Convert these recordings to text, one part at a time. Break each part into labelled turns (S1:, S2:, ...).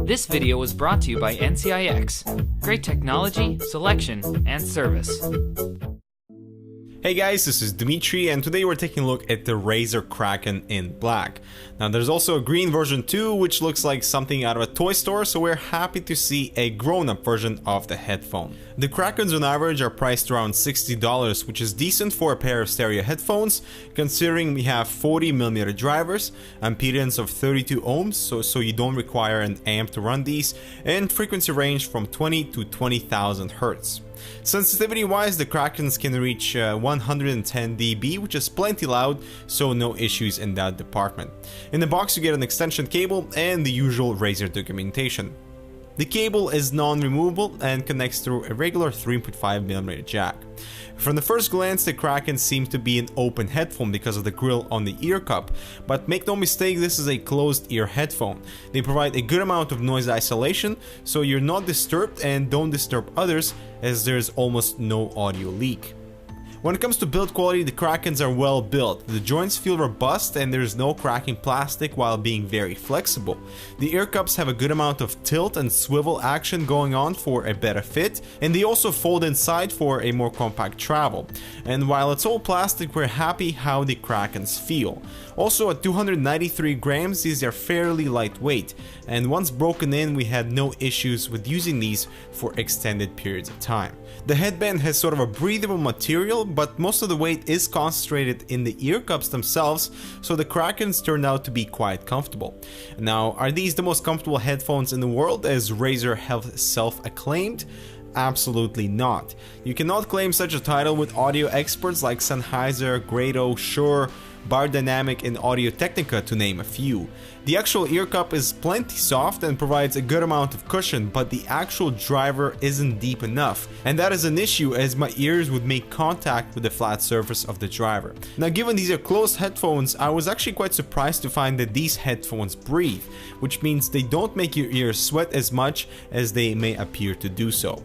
S1: This video was brought to you by NCIX. Great technology, selection, and service.
S2: Hey guys, this is Dimitri, and today we're taking a look at the Razer Kraken in black. Now there's also a green version too, which looks like something out of a toy store, so we're happy to see a grown-up version of the headphone. The Krakens on average are priced around $60, which is decent for a pair of stereo headphones, considering we have 40mm drivers, impedance of 32 ohms, so you don't require an amp to run these, and frequency range from 20 to 20,000 Hz. Sensitivity wise, the Krakens can reach 110 dB, which is plenty loud, so no issues in that department. In the box you get an extension cable and the usual Razer documentation. The cable is non-removable and connects through a regular 3.5mm jack. From the first glance, the Kraken seems to be an open headphone because of the grill on the ear cup, but make no mistake, this is a closed ear headphone. They provide a good amount of noise isolation, so you're not disturbed and don't disturb others, as there's almost no audio leak. When it comes to build quality, the Krakens are well built. The joints feel robust and there's no cracking plastic while being very flexible. The ear cups have a good amount of tilt and swivel action going on for a better fit, and they also fold inside for a more compact travel. And while it's all plastic, we're happy how the Krakens feel. Also at 293 grams, these are fairly lightweight, and once broken in, we had no issues with using these for extended periods of time. The headband has sort of a breathable material, but most of the weight is concentrated in the ear cups themselves, so the Krakens turned out to be quite comfortable. Now, are these the most comfortable headphones in the world, as Razer have self-acclaimed? Absolutely not. You cannot claim such a title with audio experts like Sennheiser, Grado, Shure, Bardynamic, and Audio-Technica, to name a few. The actual ear cup is plenty soft and provides a good amount of cushion, but the actual driver isn't deep enough, and that is an issue as my ears would make contact with the flat surface of the driver. Now, given these are closed headphones, I was actually quite surprised to find that these headphones breathe, which means they don't make your ears sweat as much as they may appear to do so.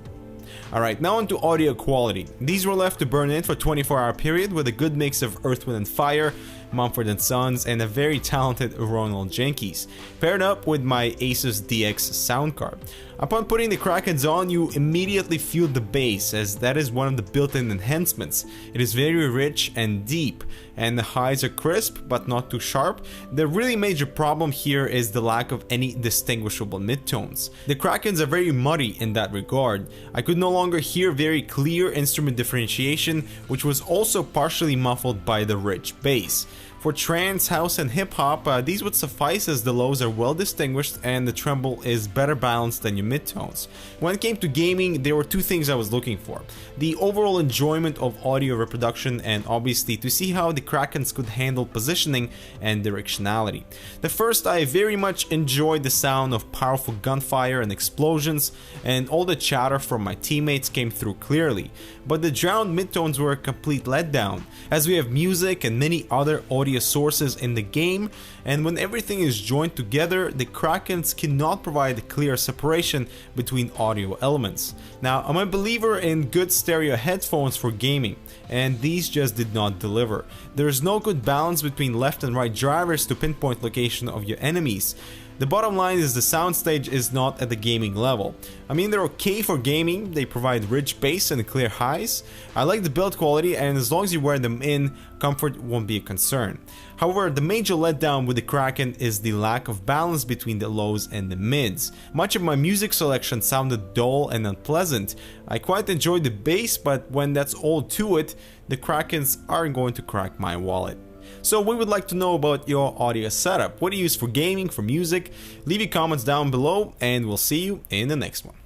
S2: Alright, now on to audio quality. These were left to burn in for a 24-hour period with a good mix of Earth, Wind & Fire, Mumford & Sons, and a very talented Ronald Jenkins, paired up with my Asus DX sound card. Upon putting the Krakens on, you immediately feel the bass, as that is one of the built-in enhancements. It is very rich and deep, and the highs are crisp but not too sharp. The really major problem here is the lack of any distinguishable midtones. The Krakens are very muddy in that regard. I could no longer hear very clear instrument differentiation, which was also partially muffled by the rich bass. For trance, house, and hip-hop, these would suffice, as the lows are well distinguished and the treble is better balanced than your midtones. When it came to gaming, there were two things I was looking for: the overall enjoyment of audio reproduction, and obviously to see how the Krakens could handle positioning and directionality. The first, I very much enjoyed the sound of powerful gunfire and explosions, and all the chatter from my teammates came through clearly, but the drowned midtones were a complete letdown, as we have music and many other audio sources in the game, and when everything is joined together, the Krakens cannot provide a clear separation between audio elements. Now, I'm a believer in good stereo headphones for gaming, and these just did not deliver. There is no good balance between left and right drivers to pinpoint location of your enemies. The bottom line is the soundstage is not at the gaming level. I mean, they're okay for gaming, they provide rich bass and clear highs. I like the build quality, and as long as you wear them in, comfort won't be a concern. However, the major letdown with the Kraken is the lack of balance between the lows and the mids. Much of my music selection sounded dull and unpleasant. I quite enjoyed the bass, but when that's all to it, the Krakens aren't going to crack my wallet. So we would like to know about your audio setup. What do you use for gaming, for music? Leave your comments down below, and we'll see you in the next one.